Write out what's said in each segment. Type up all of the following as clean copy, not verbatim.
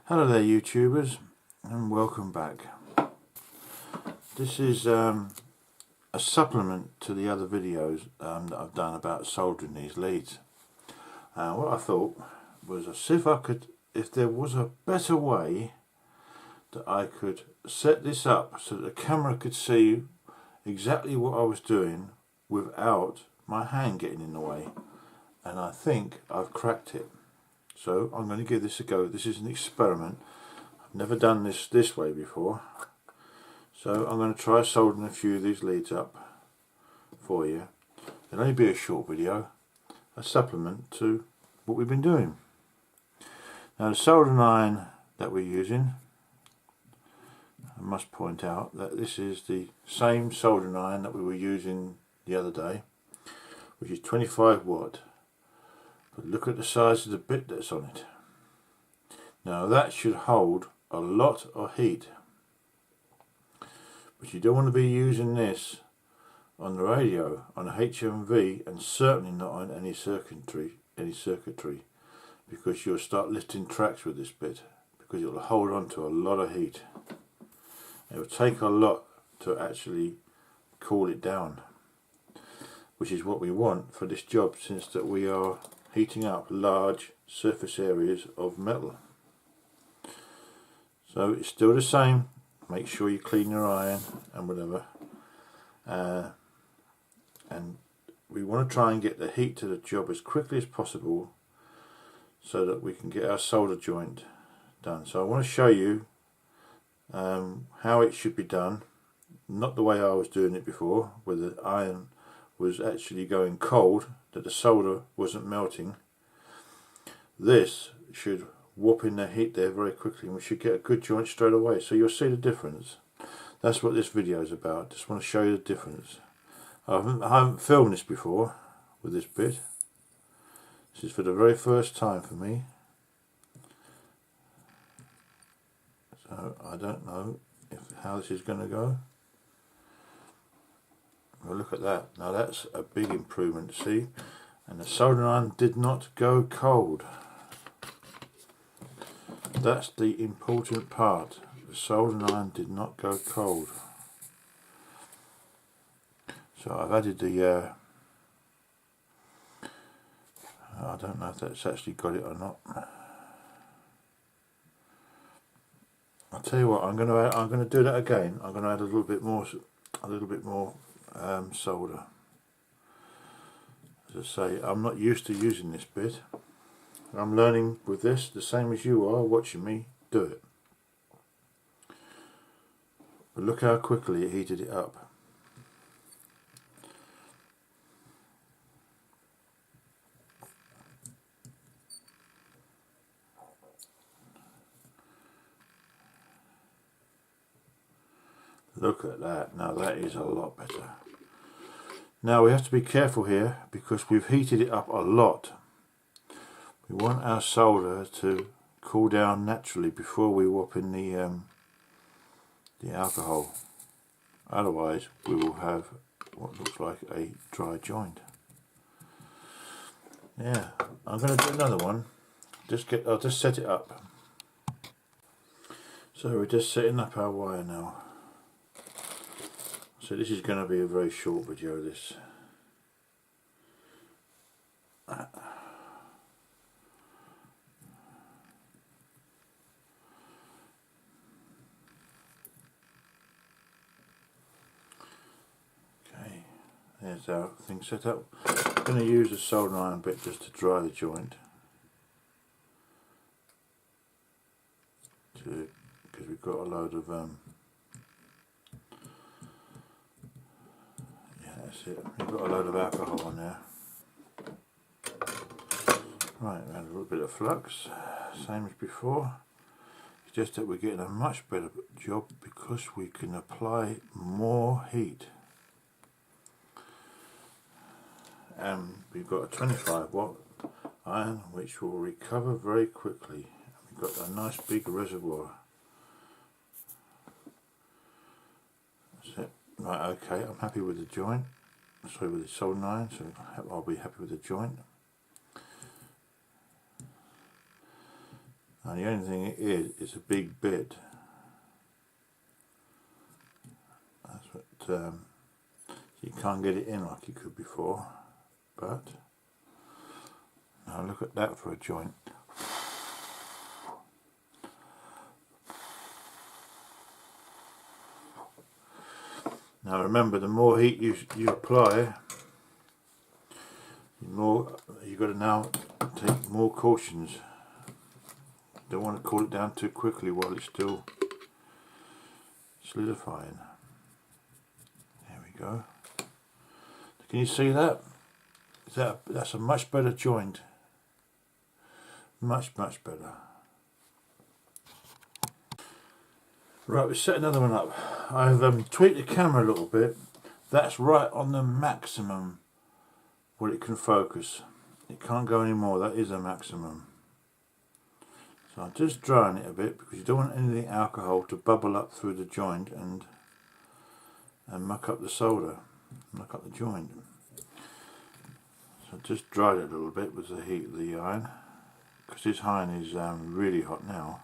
Hello there YouTubers, and welcome back. This is a supplement to the other videos that I've done about soldering these leads. What I thought was see if there was a better way that I could set this up so that the camera could see exactly what I was doing without my hand getting in the way, and I think I've cracked it. So I'm going to give this a go. This is an experiment. I've never done this way before. So I'm going to try soldering a few of these leads up for you. It'll only be a short video, a supplement to what we've been doing. Now the soldering iron that we're using, I must point out that this is the same soldering iron that we were using the other day, which is 25 watt. But look at the size of the bit that's on it. Now that should hold a lot of heat. But you don't want to be using this on the radio, on a HMV, and certainly not on any circuitry, because you'll start lifting tracks with this bit, because it will hold on to a lot of heat. It will take a lot to actually cool it down, which is what we want for this job, since that we are heating up large surface areas of metal. So it's still the same. Make sure you clean your iron and whatever, and we want to try and get the heat to the job as quickly as possible so that we can get our solder joint done. So I want to show you how it should be done, not the way I was doing it before, where the iron was actually going cold, that the solder wasn't melting. This should warp in the heat there very quickly, and we should get a good joint straight away. So you'll see the difference. That's what this video is about. Just want to show you the difference. I haven't filmed this before with this bit. This is for the very first time for me. So I don't know how this is going to go. Well, look at that. Now that's a big improvement, see? And the soldering iron did not go cold. That's the important part. The soldering iron did not go cold. So I've added the I don't know if that's actually got it or not. I'll tell you what, I'm going to do that again. I'm going to add a little bit more solder. As I say, I'm not used to using this bit. I'm learning with this the same as you are watching me do it. But look how quickly it heated it up. Look at that. Now that is a lot better. Now we have to be careful here because we've heated it up a lot. We want our solder to cool down naturally before we whop in the alcohol. Otherwise we will have what looks like a dry joint. Yeah, I'm going to do another one. I'll just set it up. So we're just setting up our wire now. So this is going to be a very short video, this. Okay, there's our thing set up. I'm going to use a soldering iron bit just to dry the joint. Because we've got a load of we've got a load of alcohol on there. Right, we had a little bit of flux, same as before. It's just that we're getting a much better job because we can apply more heat. And we've got a 25 watt iron which will recover very quickly. We've got a nice big reservoir. That's it. Right, okay, I'm happy with the joint. Sorry, with the soldering iron, so I'll be happy with the joint. And the only thing it is, it's a big bit. That's what, you can't get it in like you could before. But, now look at that for a joint. Now remember, the more heat you apply, the more you've got to now take more cautions. Don't want to cool it down too quickly while it's still solidifying. There we go. Can you see that? That's a much better joint. Much better. Right, we'll set another one up. I've tweaked the camera a little bit. That's right on the maximum what it can focus. It can't go any more. That is a maximum. So I'm just drying it a bit because you don't want any of the alcohol to bubble up through the joint and muck up the solder, muck up the joint. So I just dried it a little bit with the heat of the iron, because this iron is really hot now.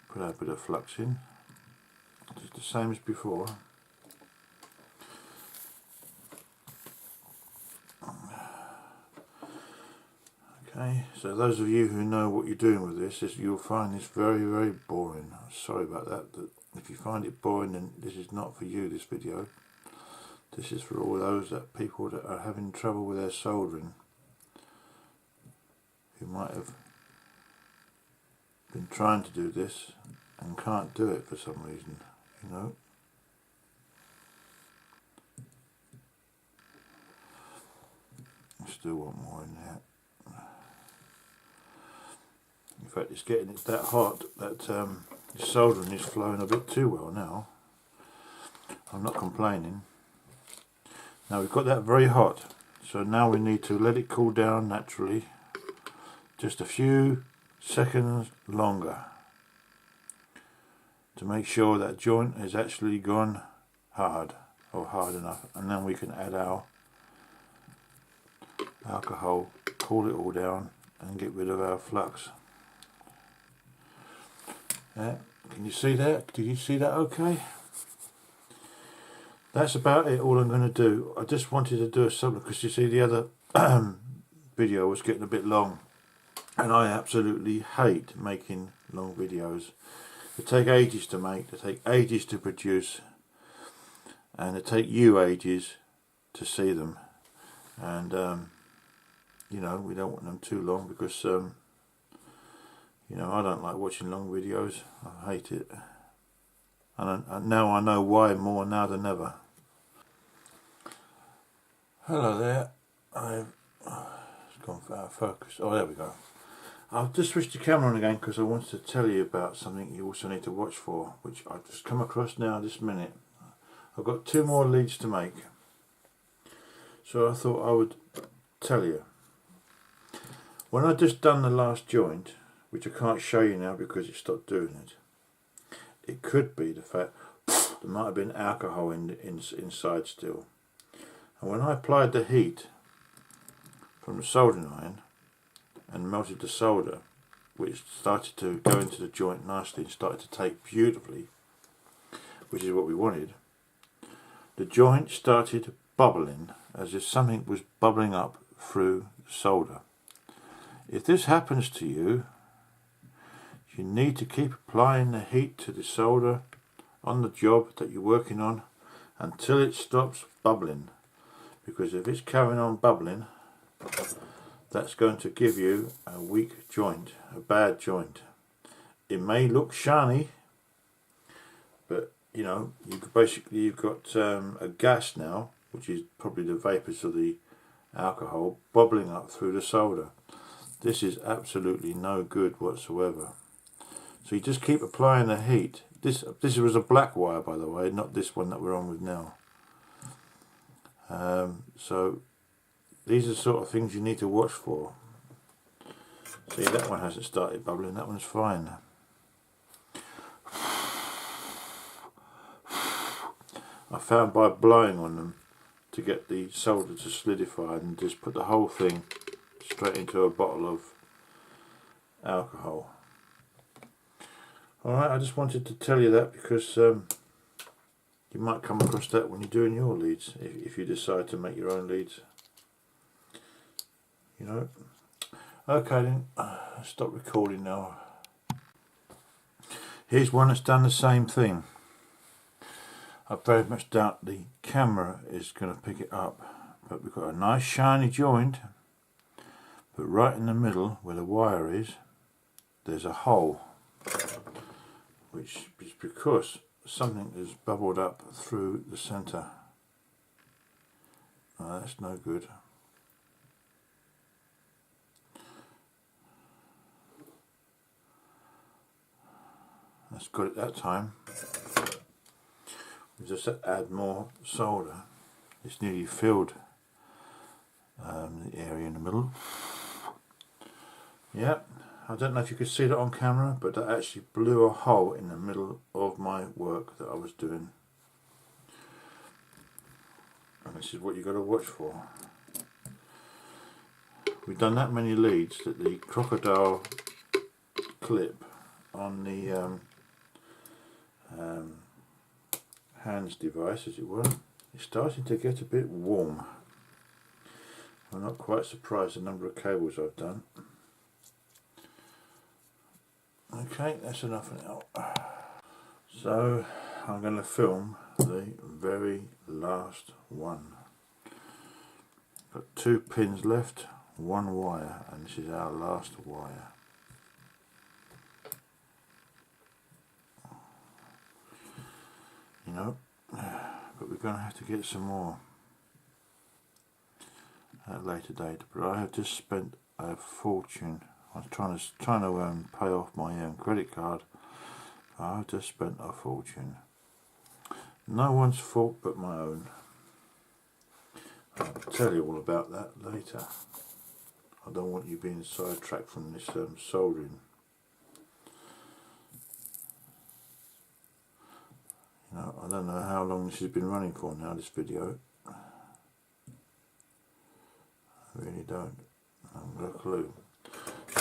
Put a bit of flux in, just the same as before. Okay, so those of you who know what you're doing with this, you'll find this very boring. Sorry about that. If you find it boring, then this is not for you, this video. This is for all those people that are having trouble with their soldering, who might have been trying to do this and can't do it for some reason, you know. I still want more in there. In fact, it's that hot that the soldering is flowing a bit too well now. I'm not complaining. Now we've got that very hot, so now we need to let it cool down naturally, just a few seconds longer, to make sure that joint has actually gone hard, or hard enough, and then we can add our alcohol, cool it all down and get rid of our flux. Can you see that? Did you see that okay? That's about it, all I'm going to do. I just wanted to do a summary because you see the other video was getting a bit long, and I absolutely hate making long videos. They take ages to make, they take ages to produce, and they take you ages to see them. And you know, we don't want them too long because you know, I don't like watching long videos. I hate it. And now I know why more now than ever. Hello there. It's gone out of focus. Oh, there we go. I've just switched the camera on again because I wanted to tell you about something you also need to watch for, which I've just come across now this minute. I've got 2 more leads to make, so I thought I would tell you. When I just done the last joint, which I can't show you now because it stopped doing it, it could be the fact there might have been alcohol inside still. And when I applied the heat from the soldering iron and melted the solder, which started to go into the joint nicely and started to take beautifully, which is what we wanted, the joint started bubbling as if something was bubbling up through the solder. If this happens to you, you need to keep applying the heat to the solder on the job that you're working on until it stops bubbling, because if it's carrying on bubbling, that's going to give you a weak joint, a bad joint. It may look shiny, but you know, you've got a gas now, which is probably the vapours of the alcohol bubbling up through the solder. This is absolutely no good whatsoever. So you just keep applying the heat. This was a black wire, by the way, not this one that we're on with now. So these are the sort of things you need to watch for. See, that one hasn't started bubbling, that one's fine. I found by blowing on them to get the solder to solidify and just put the whole thing straight into a bottle of alcohol. Alright, I just wanted to tell you that because you might come across that when you're doing your leads, if you decide to make your own leads. You know. Okay then, stop recording now. Here's one that's done the same thing. I very much doubt the camera is going to pick it up, but we've got a nice shiny joint, but right in the middle where the wire is, there's a hole, which is because something has bubbled up through the centre. Oh, that's no good. That's good at that time. We just add more solder. It's nearly filled the area in the middle. Yep, I don't know if you could see that on camera, but that actually blew a hole in the middle of my work that I was doing. And this is what you've got to watch for. We've done that many leads that the crocodile clip on the hands device, as it were, is starting to get a bit warm. I'm not quite surprised the number of cables I've done. Okay, that's enough now. So I'm going to film the very last one. Got 2 pins left, 1 wire, and this is our last wire. You know, but we're going to have to get some more at a later date. But I have just spent a fortune. I was trying to pay off my credit card. I've just spent a fortune. No one's fault but my own. I'll tell you all about that later. I don't want you being sidetracked from this soldering. You know, I don't know how long this has been running for now, this video. I really don't. I haven't got a clue.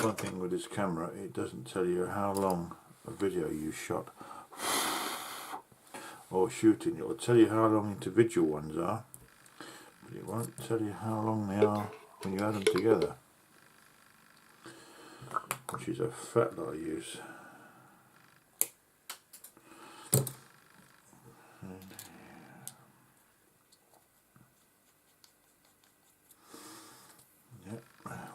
One thing with this camera, it doesn't tell you how long a video you shot or shooting. It will tell you how long individual ones are, but it won't tell you how long they are when you add them together, which is a fat lot of use.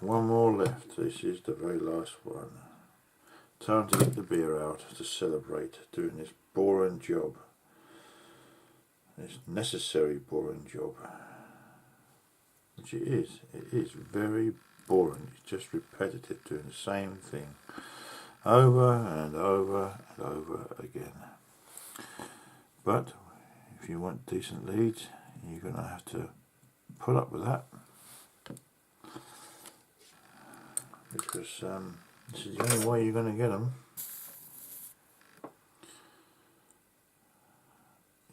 One more left. This is the very last one. Time to get the beer out to celebrate doing this boring job. This necessary boring job. Which it is. It is very boring. It's just repetitive, doing the same thing over and over and over again. But if you want decent leads, you're going to have to put up with that. Because this is the only way you're going to get them.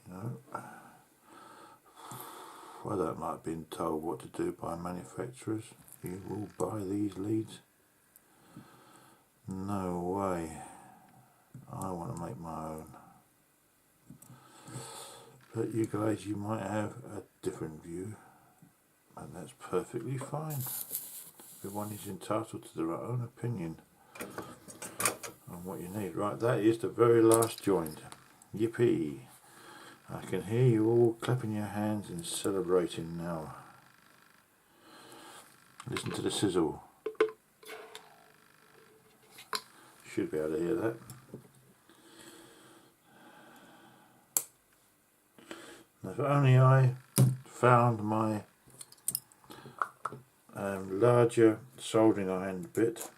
You know, I don't like being told what to do by manufacturers. You will buy these leads. No way. I want to make my own. But you guys, you might have a different view, and that's perfectly fine. Everyone is entitled to their own opinion on what you need. Right, that is the very last joint. Yippee! I can hear you all clapping your hands and celebrating now. Listen to the sizzle. Should be able to hear that. Now, if only I found my larger soldering iron bit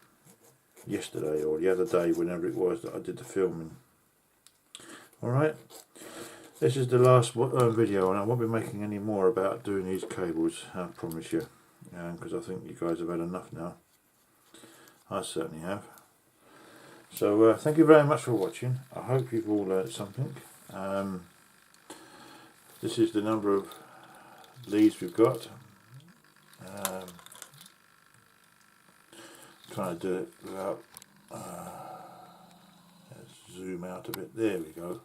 yesterday or the other day, whenever it was that I did the filming. Alright, this is the last video, and I won't be making any more about doing these cables, I promise you, because I think you guys have had enough now. I certainly have. So thank you very much for watching. I hope you've all learnt something. This is the number of leads we've got. Trying to do it without zoom out a bit. There we go.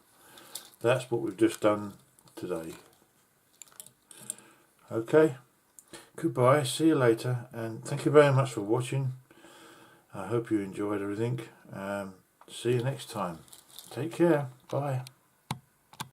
That's what we've just done today. Okay, goodbye, see you later, and thank you very much for watching. I hope you enjoyed everything. See you next time. Take care. Bye.